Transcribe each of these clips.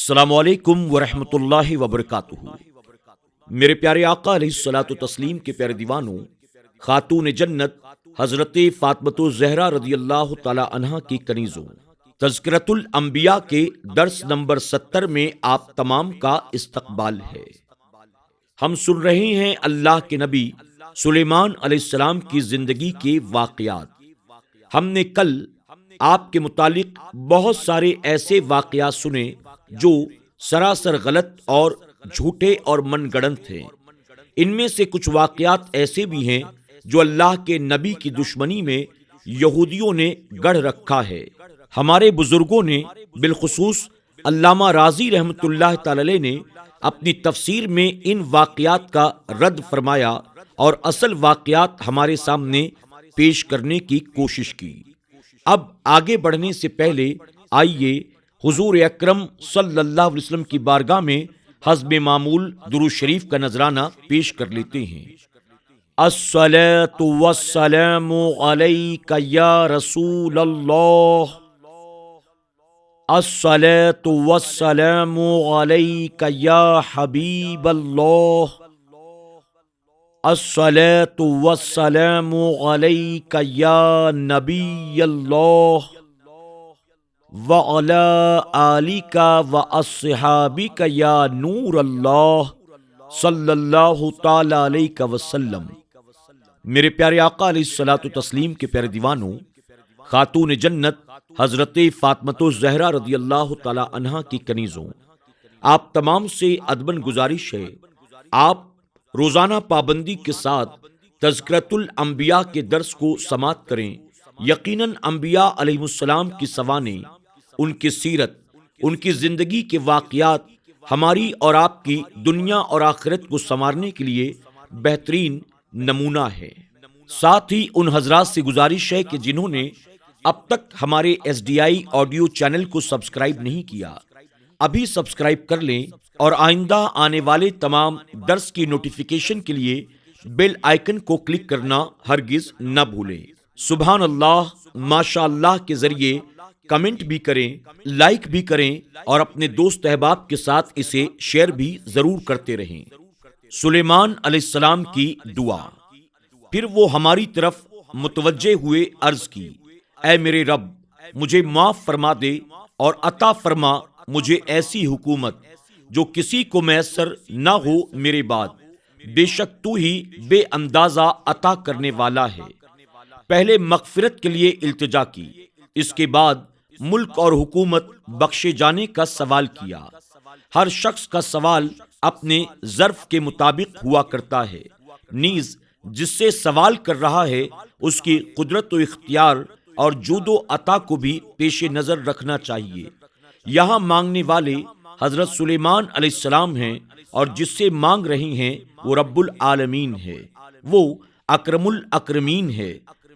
السلام علیکم ورحمۃ اللہ وبرکاتہ۔ میرے پیارے آقا علیہ الصلوۃ والتسلیم کے پیارے دیوانوں، خاتون جنت حضرت فاطمۃ الزہرا رضی اللہ تعالی عنہا کی کنیزوں، تذکرۃ الانبیاء کے درس نمبر 70 میں آپ تمام کا استقبال ہے۔ ہم سن رہے ہیں اللہ کے نبی سلیمان علیہ السلام کی زندگی کے واقعات۔ ہم نے کل آپ کے متعلق بہت سارے ایسے واقعات سنے جو سراسر غلط اور جھوٹے اور من گڑنت تھے۔ ان میں سے کچھ واقعات ایسے بھی ہیں جو اللہ کے نبی کی دشمنی میں یہودیوں نے گڑھ رکھا ہے۔ ہمارے بزرگوں نے، بالخصوص علامہ رازی رحمۃ اللہ تعالی علیہ نے اپنی تفسیر میں ان واقعات کا رد فرمایا اور اصل واقعات ہمارے سامنے پیش کرنے کی کوشش کی۔ اب آگے بڑھنے سے پہلے آئیے حضور اکرم صلی اللہ علیہ وسلم کی بارگاہ میں حسب معمول درود شریف کا نذرانہ پیش کر لیتے ہیں۔ الصلاۃ والسلام علیک یا رسول اللہ، الصلاۃ والسلام علیک یا حبیب اللہ، الصلاۃ والسلام علیک یا نبی اللہ وعلی آلک واصحابک یا نور اللہ صلی اللہ تعالی علیہ وسلم۔ میرے پیارے آقا علیہ الصلوۃ والتسلیم کے پیارے دیوانوں، خاتون جنت حضرت فاطمۃ الزہرا رضی اللہ تعالی عنہا کی کنیزوں، آپ تمام سے ادباً گزارش ہے آپ روزانہ پابندی کے ساتھ تذکرۃ الانبیاء کے درس کو سماعت کریں۔ یقیناً انبیاء علیہ السلام کی سوانح، ان کی سیرت، ان کی زندگی کے واقعات ہماری اور آپ کی دنیا اور آخرت کو سنوارنے کے لیے بہترین نمونہ ہے۔ ساتھ ہی ان حضرات سے گزارش ہے کہ جنہوں نے اب تک ہمارے SDI آڈیو چینل کو سبسکرائب نہیں کیا، ابھی سبسکرائب کر لیں اور آئندہ آنے والے تمام درس کی نوٹیفیکیشن کے لیے بیل آئیکن کو کلک کرنا ہرگز نہ بھولیں۔ سبحان اللہ، ماشاء اللہ کے ذریعے کمنٹ بھی کریں، لائک بھی کریں اور اپنے دوست احباب کے ساتھ اسے شیئر بھی ضرور کرتے رہیں۔ سلیمان علیہ السلام کی دعا۔ پھر وہ ہماری طرف متوجہ ہوئے عرض کی، اے میرے رب، مجھے معاف فرما دے اور عطا فرما مجھے ایسی حکومت جو کسی کو میسر نہ ہو میرے بعد، بے شک تو ہی بے اندازہ عطا کرنے والا ہے۔ پہلے مغفرت کے لیے التجا کی، اس کے بعد ملک اور حکومت بخشے جانے کا سوال کیا۔ ہر شخص کا سوال اپنے ظرف کے مطابق ہوا کرتا ہے، نیز جس سے سوال کر رہا ہے اس کی قدرت و اختیار اور جود و عطا کو بھی پیش نظر رکھنا چاہیے۔ یہاں مانگنے والے حضرت سلیمان علیہ السلام ہیں اور جس سے مانگ رہے ہیں وہ رب العالمین ہے، وہ اکرم الاکرمین ہے۔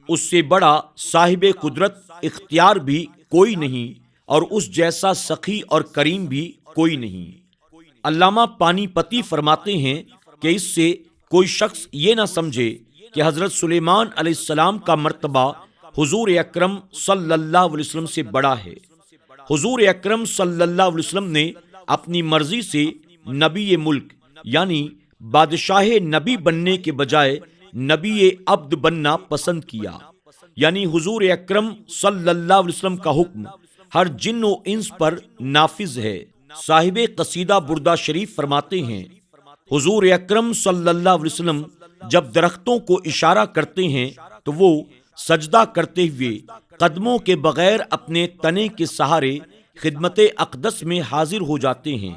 اس سے بڑا صاحب قدرت اختیار بھی کوئی نہیں اور اس جیسا سخی اور کریم بھی کوئی نہیں۔ علامہ پانی پتی فرماتے ہیں کہ اس سے کوئی شخص یہ نہ سمجھے کہ حضرت سلیمان علیہ السلام کا مرتبہ حضور اکرم صلی اللہ علیہ وسلم سے بڑا ہے۔ حضور اکرم صلی اللہ علیہ وسلم نے اپنی مرضی سے نبی ملک یعنی بادشاہ نبی بننے کے بجائے نبی عبد بننا پسند کیا، یعنی حضور اکرم صلی اللہ علیہ وسلم کا حکم ہر جن و انس پر نافذ ہے۔ صاحب قصیدہ بردہ شریف فرماتے ہیں، حضور اکرم صلی اللہ علیہ وسلم جب درختوں کو اشارہ کرتے ہیں تو وہ سجدہ کرتے ہوئے قدموں کے بغیر اپنے تنے کے سہارے خدمت اقدس میں حاضر ہو جاتے ہیں،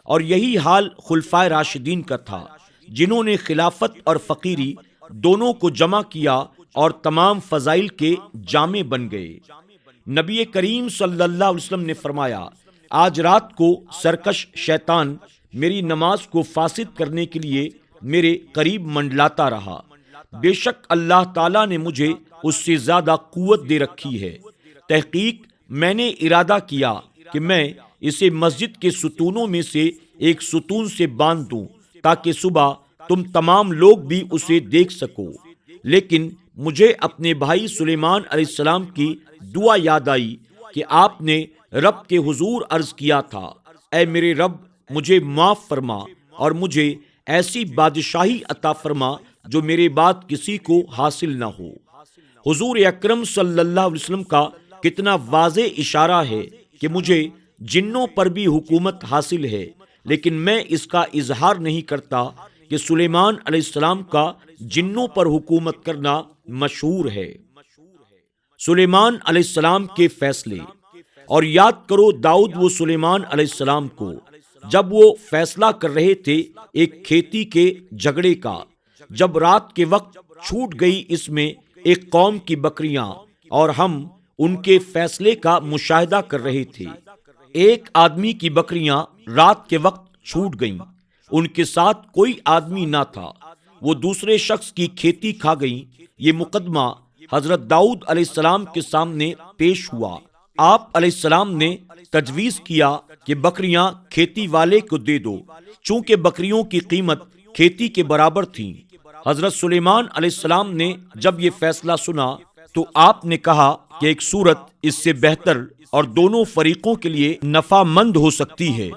اور یہی حال خلفائے راشدین کا تھا، جنہوں نے خلافت اور فقیری دونوں کو جمع کیا اور تمام فضائل کے جامع بن گئے۔ نبی کریم صلی اللہ علیہ وسلم نے فرمایا، آج رات کو سرکش شیطان میری نماز کو فاسد کرنے کے لیے میرے قریب منڈلاتا رہا، بے شک اللہ تعالیٰ نے مجھے اس سے زیادہ قوت دے رکھی ہے۔ تحقیق میں نے ارادہ کیا کہ میں اسے مسجد کے ستونوں میں سے ایک ستون سے باندھ دوں تاکہ صبح تم تمام لوگ بھی اسے دیکھ سکو، لیکن مجھے اپنے بھائی سلیمان علیہ السلام کی دعا یاد آئی کہ آپ نے رب کے حضور عرض کیا تھا، اے میرے رب مجھے معاف فرما اور مجھے ایسی بادشاہی عطا فرما جو میرے بعد کسی کو حاصل نہ ہو۔ حضور اکرم صلی اللہ علیہ وسلم کا کتنا واضح اشارہ ہے کہ مجھے جنوں پر بھی حکومت حاصل ہے، لیکن میں اس کا اظہار نہیں کرتا کہ سلیمان علیہ السلام کا جنوں پر حکومت کرنا مشہور ہے۔ سلیمان علیہ السلام کے فیصلے، اور یاد کرو داؤد و سلیمان علیہ السلام کو جب وہ فیصلہ کر رہے تھے ایک کھیتی کے جھگڑے کا، جب رات کے وقت چھوٹ گئی اس میں ایک قوم کی بکریاں اور ہم ان کے فیصلے کا مشاہدہ کر رہے تھے۔ ایک آدمی کی بکریاں رات کے وقت چھوٹ گئیں، ان کے ساتھ کوئی آدمی نہ تھا، وہ دوسرے شخص کی کھیتی کھا گئیں۔ یہ مقدمہ حضرت داؤد علیہ السلام کے سامنے پیش ہوا۔ آپ علیہ السلام نے تجویز کیا کہ بکریاں کھیتی والے کو دے دو، چونکہ بکریوں کی قیمت کھیتی کے برابر تھی۔ حضرت سلیمان علیہ السلام نے جب یہ فیصلہ سنا تو آپ نے کہا کہ ایک صورت اس سے بہتر اور دونوں فریقوں کے لیے نفع مند ہو سکتی ہے۔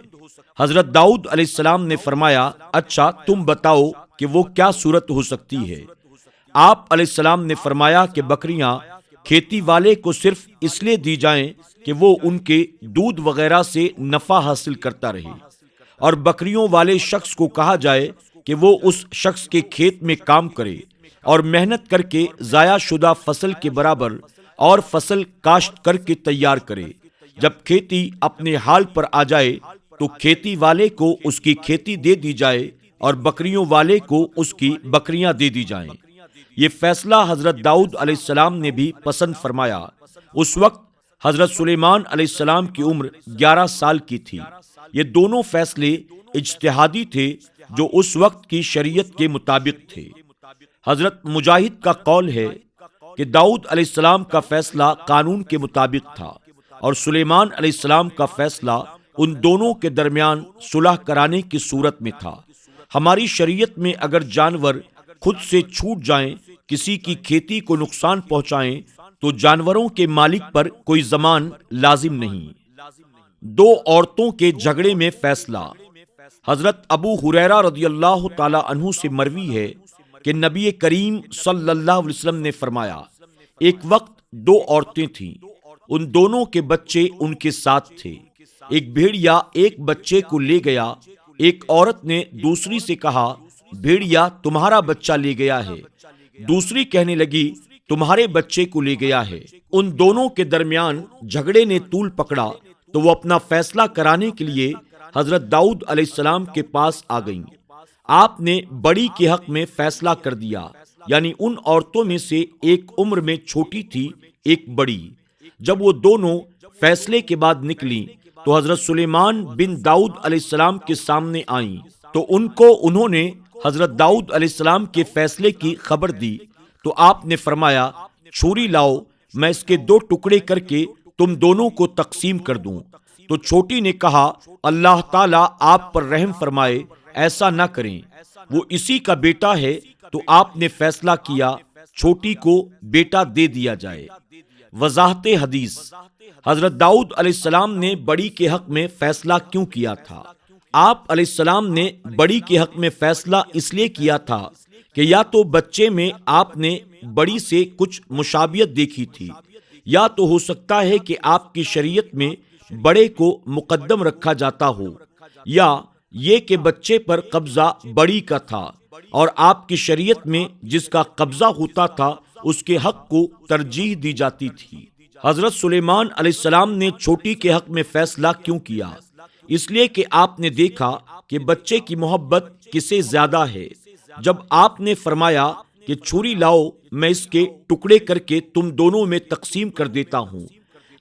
حضرت داؤد علیہ السلام نے فرمایا، اچھا تم بتاؤ کہ وہ کیا صورت ہو سکتی ہے؟ آپ علیہ السلام نے فرمایا کہ بکریاں کھیتی والے کو صرف اس لیے دی جائیں کہ وہ ان کے دودھ وغیرہ سے نفع حاصل کرتا رہے، اور بکریوں والے شخص کو کہا جائے کہ وہ اس شخص کے کھیت میں کام کرے اور محنت کر کے ضائع شدہ فصل کے برابر اور فصل کاشت کر کے تیار کرے۔ جب کھیتی اپنے حال پر آ جائے تو کھیتی والے کو اس کی کھیتی دے دی جائے اور بکریوں والے کو اس کی بکریاں دے دی جائیں۔ یہ فیصلہ حضرت داؤد علیہ السلام نے بھی پسند فرمایا۔ اس وقت حضرت سلیمان علیہ السلام کی عمر 11 سال کی تھی۔ یہ دونوں فیصلے اجتہادی تھے جو اس وقت کی شریعت کے مطابق تھے۔ حضرت مجاہد کا قول ہے کہ داؤد علیہ السلام کا فیصلہ قانون کے مطابق تھا اور سلیمان علیہ السلام کا فیصلہ ان دونوں کے درمیان صلح کرانے کی صورت میں تھا۔ ہماری شریعت میں اگر جانور خود سے چھوٹ جائیں، کسی کی کھیتی کو نقصان پہنچائیں، تو جانوروں کے مالک پر کوئی ضمان لازم نہیں۔ دو عورتوں کے جھگڑے میں فیصلہ۔ حضرت ابو ہریرہ رضی اللہ تعالی عنہ سے مروی ہے کہ نبی کریم صلی اللہ علیہ وسلم نے فرمایا، ایک وقت دو عورتیں تھیں، ان دونوں کے بچے ان کے ساتھ تھے۔ ایک بھیڑیا ایک بچے کو لے گیا۔ ایک عورت نے دوسری سے کہا، بھیڑیا تمہارا بچہ لے گیا ہے۔ دوسری کہنے لگی، تمہارے بچے کو لے گیا ہے۔ ان دونوں کے درمیان جھگڑے نے طول پکڑا تو وہ اپنا فیصلہ کرانے کے لیے حضرت داؤد علیہ السلام کے پاس آ گئیں۔ آپ نے بڑی کے حق میں فیصلہ کر دیا، یعنی ان عورتوں میں سے ایک عمر میں چھوٹی تھی، ایک بڑی۔ جب وہ دونوں فیصلے کے بعد نکلیں تو حضرت سلیمان بن داؤد علیہ السلام کے سامنے آئیں تو انہوں نے حضرت داؤد علیہ السلام کے فیصلے کی خبر دی تو آپ نے فرمایا، چھری لاؤ، میں اس کے 2 ٹکڑے کر کے تم دونوں کو تقسیم کر دوں۔ تو چھوٹی نے کہا، اللہ تعالیٰ آپ پر رحم فرمائے، ایسا نہ کریں، وہ اسی کا بیٹا ہے۔ تو آپ نے فیصلہ کیا چھوٹی کو بیٹا دے دیا جائے۔ وضاحت حدیث۔ حضرت داؤد علیہ السلام نے بڑی کے حق میں فیصلہ کیوں کیا تھا؟ آپ علیہ السلام نے بڑی کے حق میں فیصلہ اس لیے کیا تھا کہ یا تو بچے میں آپ نے بڑی سے کچھ مشابہت دیکھی تھی، یا تو ہو سکتا ہے کہ آپ کی شریعت میں بڑے کو مقدم رکھا جاتا ہو، یا یہ کہ بچے پر قبضہ بڑی کا تھا اور آپ کی شریعت میں جس کا قبضہ ہوتا تھا اس کے حق کو ترجیح دی جاتی تھی۔ حضرت سلیمان علیہ السلام نے چھوٹی کے حق میں فیصلہ کیوں کیا؟ اس لیے کہ آپ نے دیکھا کہ بچے کی محبت کسے زیادہ ہے۔ جب آپ نے فرمایا کہ چھری لاؤ، میں اس کے ٹکڑے کر کے تم دونوں میں تقسیم کر دیتا ہوں،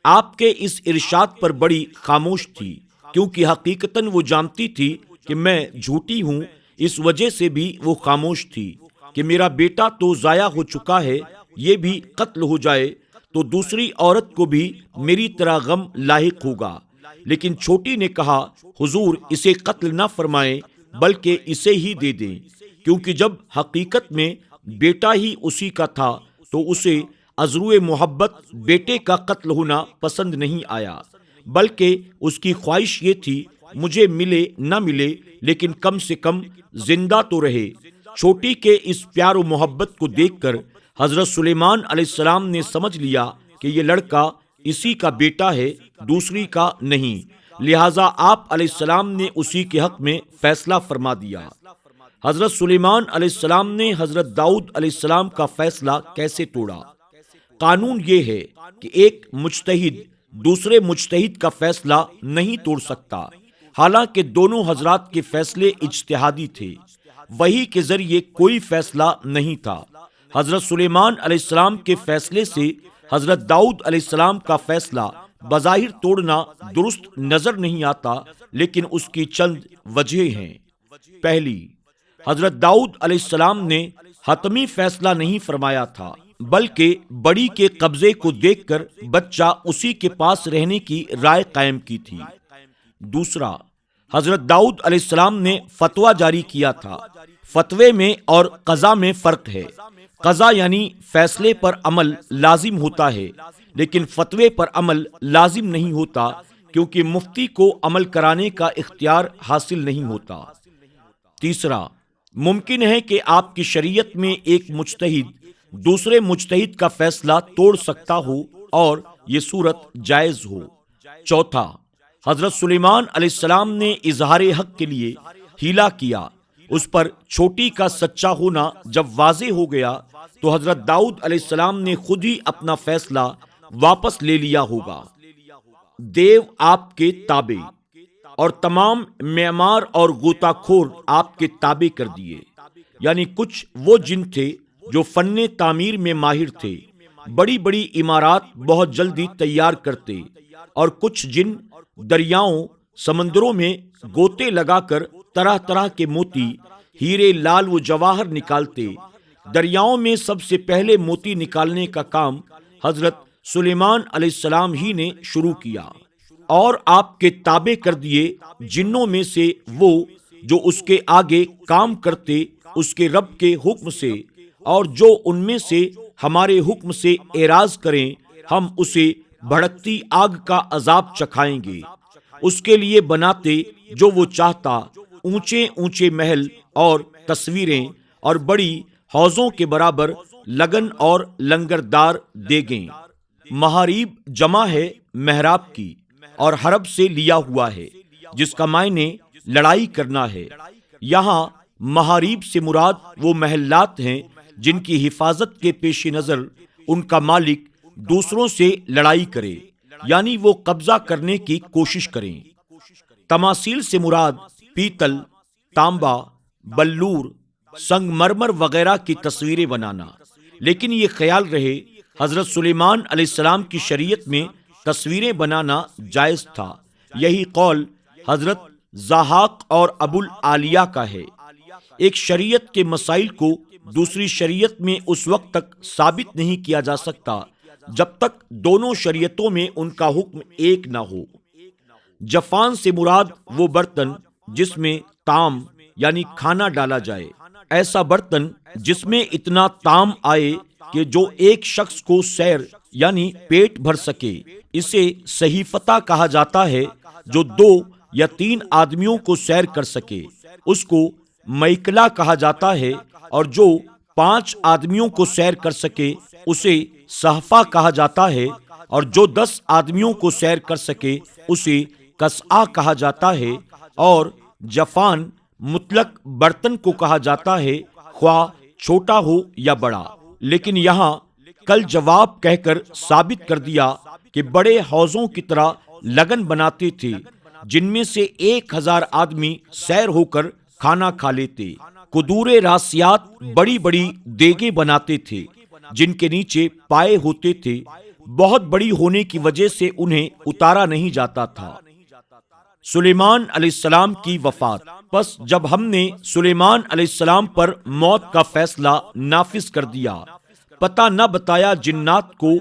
آپ کے اس ارشاد پر بڑی خاموش تھی، کیونکہ حقیقتاً وہ جانتی تھی کہ میں جھوٹی ہوں۔ اس وجہ سے بھی وہ خاموش تھی کہ میرا بیٹا تو ضائع ہو چکا ہے، یہ بھی قتل ہو جائے تو دوسری عورت کو بھی میری طرح غم لاحق ہوگا۔ لیکن چھوٹی نے کہا، حضور اسے قتل نہ فرمائیں بلکہ اسے ہی دے دیں، کیونکہ جب حقیقت میں بیٹا ہی اسی کا تھا تو اسے ازروئے محبت بیٹے کا قتل ہونا پسند نہیں آیا، بلکہ اس کی خواہش یہ تھی مجھے ملے نہ ملے لیکن کم سے کم زندہ تو رہے۔ چھوٹی کے اس پیار و محبت کو دیکھ کر حضرت سلیمان علیہ السلام نے سمجھ لیا کہ یہ لڑکا اسی کا بیٹا ہے، دوسری کا نہیں، لہٰذا آپ علیہ السلام نے اسی کے حق میں فیصلہ فرما دیا۔ حضرت سلیمان علیہ السلام نے حضرت داؤد علیہ السلام کا فیصلہ کیسے توڑا؟ قانون یہ ہے کہ ایک مجتہد دوسرے مجتہد کا فیصلہ نہیں توڑ سکتا، حالانکہ دونوں حضرات کے فیصلے اجتہادی تھے، وحی کے ذریعے کوئی فیصلہ نہیں تھا۔ حضرت سلیمان علیہ السلام کے فیصلے سے حضرت داؤد علیہ السلام کا فیصلہ بظاہر توڑنا درست نظر نہیں آتا، لیکن اس کی چند وجہیں ہیں۔ پہلی، حضرت داؤد علیہ السلام نے حتمی فیصلہ نہیں فرمایا تھا، بلکہ بڑی کے قبضے کو دیکھ کر بچہ اسی کے پاس رہنے کی رائے قائم کی تھی۔ دوسرا، حضرت داؤد علیہ السلام نے فتویٰ جاری کیا تھا۔ فتوے میں اور قضا میں فرق ہے۔ قضا یعنی فیصلے پر عمل لازم ہوتا ہے، لیکن فتوے پر عمل لازم نہیں ہوتا، کیونکہ مفتی کو عمل کرانے کا اختیار حاصل نہیں ہوتا۔ تیسرا، ممکن ہے کہ آپ کی شریعت میں ایک مجتہد دوسرے مجتہد کا فیصلہ توڑ سکتا ہو اور یہ صورت جائز ہو۔ چوتھا، حضرت سلیمان علیہ السلام نے اظہار حق کے لیے ہیلا کیا، اس پر چھوٹی کا سچا ہونا جب واضح ہو گیا تو حضرت داؤد علیہ السلام نے خود ہی اپنا فیصلہ واپس لے لیا ہوگا۔ دیو آپ کے تابع اور تمام معمار اور غوطہ کھور آپ کے تابع کر دیے، یعنی کچھ وہ جن تھے جو فن تعمیر میں ماہر تھے، بڑی بڑی عمارات بہت جلدی تیار کرتے، اور کچھ جن دریاؤں سمندروں میں گوتے لگا کر طرح طرح کے موتی، ہیرے، لال و جواہر نکالتے۔ دریاؤں میں سب سے پہلے موتی نکالنے کا کام حضرت سلیمان علیہ السلام ہی نے شروع کیا، اور آپ کے تابع کر دیے جنوں میں سے وہ جو اس کے آگے کام کرتے اس کے رب کے حکم سے، اور جو ان میں سے ہمارے حکم سے اعراض کریں ہم اسے بھڑکتی آگ کا عذاب چکھائیں گے۔ اس کے لیے بناتے جو وہ چاہتا، اونچے اونچے محل اور تصویریں اور بڑی حوضوں کے برابر لگن اور لنگردار دیگیں۔ محاریب جمع ہے محراب کی، اور حرب سے لیا ہوا ہے، جس کا معنی لڑائی کرنا ہے۔ یہاں محاریب سے مراد وہ محلات ہیں جن کی حفاظت کے پیش نظر ان کا مالک دوسروں سے لڑائی کرے، یعنی وہ قبضہ کرنے کی کوشش کریں۔ تماثیل سے مراد پیتل، تانبا، بلور، سنگ مرمر وغیرہ کی تصویریں بنانا، لیکن یہ خیال رہے حضرت سلیمان علیہ السلام کی شریعت میں تصویریں بنانا جائز تھا۔ یہی قول حضرت ضحاک اور ابو العالیہ کا ہے۔ ایک شریعت کے مسائل کو دوسری شریعت میں اس وقت تک ثابت نہیں کیا جا سکتا جب تک دونوں شریعتوں میں ان کا حکم ایک نہ ہو۔ جفان سے مراد وہ برتن جس میں طعام یعنی کھانا ڈالا جائے، ایسا برتن جس میں اتنا طعام آئے کہ جو ایک شخص کو سیر یعنی پیٹ بھر سکے، اسے صحیفتہ کہا جاتا ہے۔ جو 2 یا 3 آدمیوں کو سیر کر سکے اس کو میکلا کہا جاتا ہے، اور جو 5 آدمیوں کو سیر کر سکے اسے صحفہ کہا جاتا ہے، اور جو 10 آدمیوں کو سیر کر سکے اسے کسعہ کہا جاتا ہے۔ اور جفان مطلق برتن کو کہا جاتا ہے، خواہ چھوٹا ہو یا بڑا، لیکن یہاں کل جواب کہہ کر ثابت کر دیا کہ بڑے حوضوں کی طرح لگن بناتے تھے جن میں سے 1000 آدمی سیر ہو کر کھانا کھا لیتے۔ قدور راسیات بڑی بڑی دیگیں بناتے تھے جن کے نیچے پائے ہوتے تھے، بہت بڑی ہونے کی وجہ سے انہیں اتارا نہیں جاتا تھا۔ سلیمان علیہ السلام کی وفات۔ پس جب ہم نے سلیمان علیہ السلام پر موت کا فیصلہ نافذ کر دیا، پتہ نہ بتایا جنات کو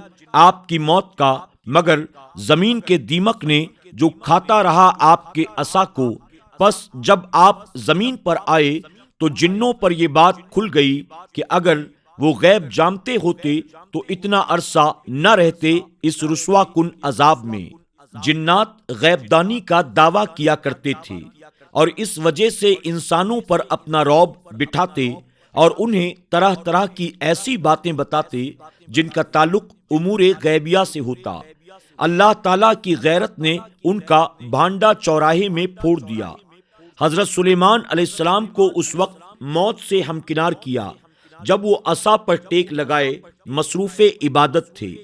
آپ کی موت کا، مگر زمین کے دیمک نے جو کھاتا رہا آپ کے عصا کو۔ پس جب آپ زمین پر آئے تو جنوں پر یہ بات کھل گئی کہ اگر وہ غیب جانتے ہوتے تو اتنا عرصہ نہ رہتے اس رسوا کن عذاب میں۔ جنات غیب دانی کا دعویٰ کیا کرتے تھے اور اس وجہ سے انسانوں پر اپنا رعب بٹھاتے اور انہیں طرح طرح کی ایسی باتیں بتاتے جن کا تعلق امور غیبیہ سے ہوتا۔ اللہ تعالیٰ کی غیرت نے ان کا بھانڈا چوراہے میں پھوڑ دیا۔ حضرت سلیمان علیہ السلام کو اس وقت موت سے ہمکنار کیا جب وہ عصا پر ٹیک لگائے مصروف عبادت تھے۔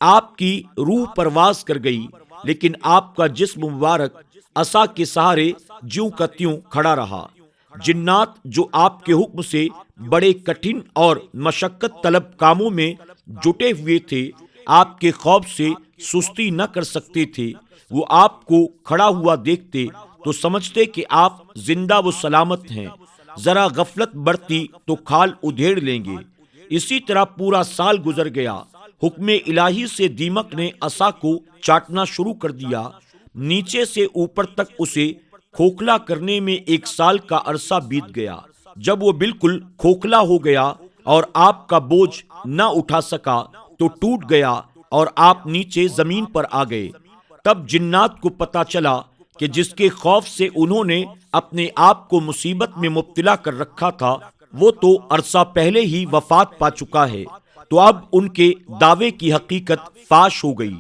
آپ کی روح پرواز کر گئی، لیکن آپ کا جسم مبارک عصا کے سہارے جیوں کا تیوں کھڑا رہا۔ جنات جو آپ کے حکم سے بڑے کٹھن اور مشقت طلب کاموں میں جٹے ہوئے تھے، آپ کے خوف سے سستی نہ کر سکتے تھے، وہ آپ کو کھڑا ہوا دیکھتے تو سمجھتے کہ آپ زندہ و سلامت ہیں، ذرا غفلت برتی تو کھال ادھیڑ لیں گے۔ اسی طرح پورا سال گزر گیا۔ حکم الہی سے دیمک نے عصا کو چاٹنا شروع کر دیا۔ نیچے سے اوپر تک اسے کھوکھلا کرنے میں 1 سال کا عرصہ بیت گیا۔ جب وہ بالکل کھوکھلا ہو گیا اور آپ کا بوجھ نہ اٹھا سکا تو ٹوٹ گیا اور آپ نیچے زمین پر آ گئے۔ تب جنات کو پتا چلا کہ جس کے خوف سے انہوں نے اپنے آپ کو مصیبت میں مبتلا کر رکھا تھا، وہ تو عرصہ پہلے ہی وفات پا چکا ہے، تو اب ان کے دعوے کی حقیقت فاش ہو گئی۔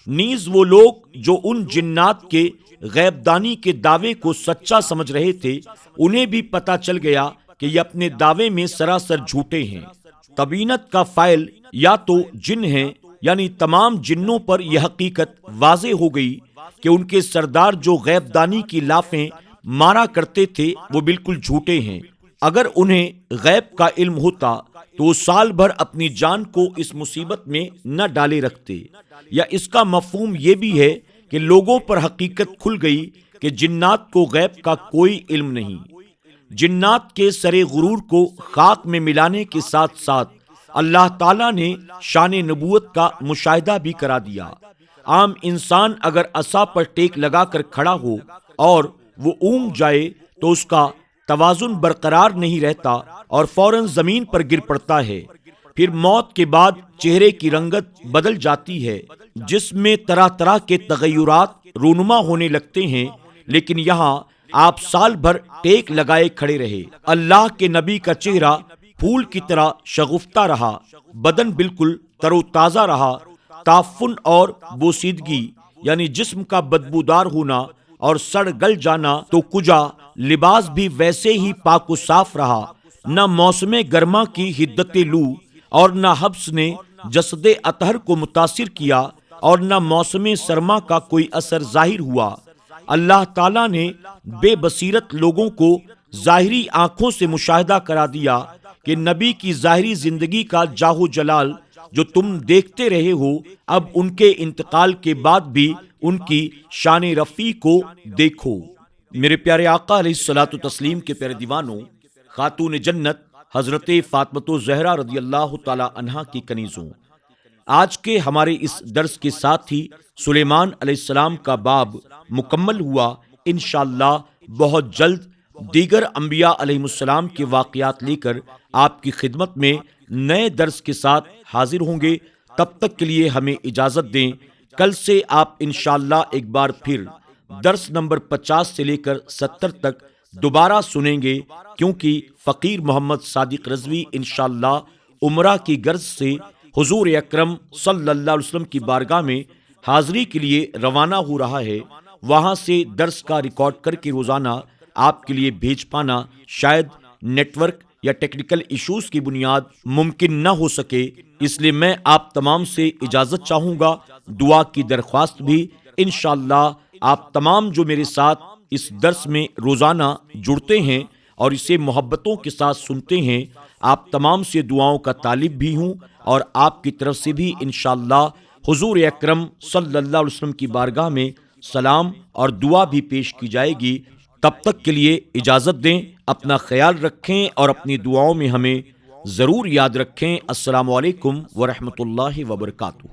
نیز وہ لوگ جو ان جنات کے غیب دانی کے دعوے کو سچا سمجھ رہے تھے، انہیں بھی پتا چل گیا کہ یہ اپنے دعوے میں سراسر جھوٹے ہیں۔ طبینت کا فاعل یا تو جن ہیں، یعنی تمام جنوں پر یہ حقیقت واضح ہو گئی کہ ان کے سردار جو غیب دانی کی لافیں مارا کرتے تھے وہ بالکل جھوٹے ہیں۔ اگر انہیں غیب کا علم ہوتا تو وہ سال بھر اپنی جان کو اس مصیبت میں نہ ڈالے رکھتے۔ یا اس کا مفہوم یہ بھی ہے کہ لوگوں پر حقیقت کھل گئی کہ جنات کو غیب کا کوئی علم نہیں۔ جنات کے سرے غرور کو خاک میں ملانے کے ساتھ ساتھ اللہ تعالیٰ نے شان نبوت کا مشاہدہ بھی کرا دیا۔ عام انسان اگر عصا پر ٹیک لگا کر کھڑا ہو اور وہ اونگ جائے تو اس کا توازن برقرار نہیں رہتا اور فوراً زمین پر گر پڑتا ہے۔ پھر موت کے بعد چہرے کی رنگت بدل جاتی ہے، جسم میں طرح طرح کے تغیرات رونما ہونے لگتے ہیں، لیکن یہاں آپ سال بھر ٹیک لگائے کھڑے رہے۔ اللہ کے نبی کا چہرہ پھول کی طرح شگفتہ رہا، بدن بالکل تر و تازہ رہا۔ تعفن اور بوسیدگی یعنی جسم کا بدبودار ہونا اور سڑ گل جانا تو کجا، لباس بھی ویسے ہی پاک و صاف رہا۔ نہ موسم گرما کی حدت لو اور نہ حبس نے جسد اطہر کو متاثر کیا اور نہ موسم سرما کا کوئی اثر ظاہر ہوا۔ اللہ تعالیٰ نے بے بصیرت لوگوں کو ظاہری آنکھوں سے مشاہدہ کرا دیا کہ نبی کی ظاہری زندگی کا جاہ و جلال جو تم دیکھتے رہے ہو، اب ان کے انتقال کے بعد بھی ان کی شان رفیع کو دیکھو۔ میرے پیارے آقا علیہ الصلوۃ والتسلیم کے پیارے دیوانوں، خاتون جنت حضرت فاطمۃ الزہرا رضی اللہ تعالی عنہا کی کنیزوں، آج کے ہمارے اس درس کے ساتھ ہی سلیمان علیہ السلام کا باب مکمل ہوا۔ انشاءاللہ بہت جلد دیگر انبیاء علیہ السلام کے واقعات لے کر آپ کی خدمت میں نئے درس کے ساتھ حاضر ہوں گے۔ تب تک کے لیے ہمیں اجازت دیں۔ کل سے آپ انشاءاللہ ایک بار پھر درس نمبر 50 سے لے کر 70 تک دوبارہ سنیں گے، کیونکہ فقیر محمد صادق رضوی انشاءاللہ عمرہ کی غرض سے حضور اکرم صلی اللہ علیہ وسلم کی بارگاہ میں حاضری کے لیے روانہ ہو رہا ہے۔ وہاں سے درس کا ریکارڈ کر کے روزانہ آپ کے لیے بھیج پانا شاید نیٹ ورک یا ٹیکنیکل ایشوز کی بنیاد ممکن نہ ہو سکے، اس لیے میں آپ تمام سے اجازت چاہوں گا، دعا کی درخواست بھی۔ انشاءاللہ آپ تمام جو میرے ساتھ اس درس میں روزانہ جڑتے ہیں اور اسے محبتوں کے ساتھ سنتے ہیں، آپ تمام سے دعاؤں کا طالب بھی ہوں اور آپ کی طرف سے بھی انشاءاللہ حضور اکرم صلی اللہ علیہ وسلم کی بارگاہ میں سلام اور دعا بھی پیش کی جائے گی۔ تب تک کے لیے اجازت دیں، اپنا خیال رکھیں اور اپنی دعاؤں میں ہمیں ضرور یاد رکھیں۔ السلام علیکم ورحمۃ اللہ وبرکاتہ۔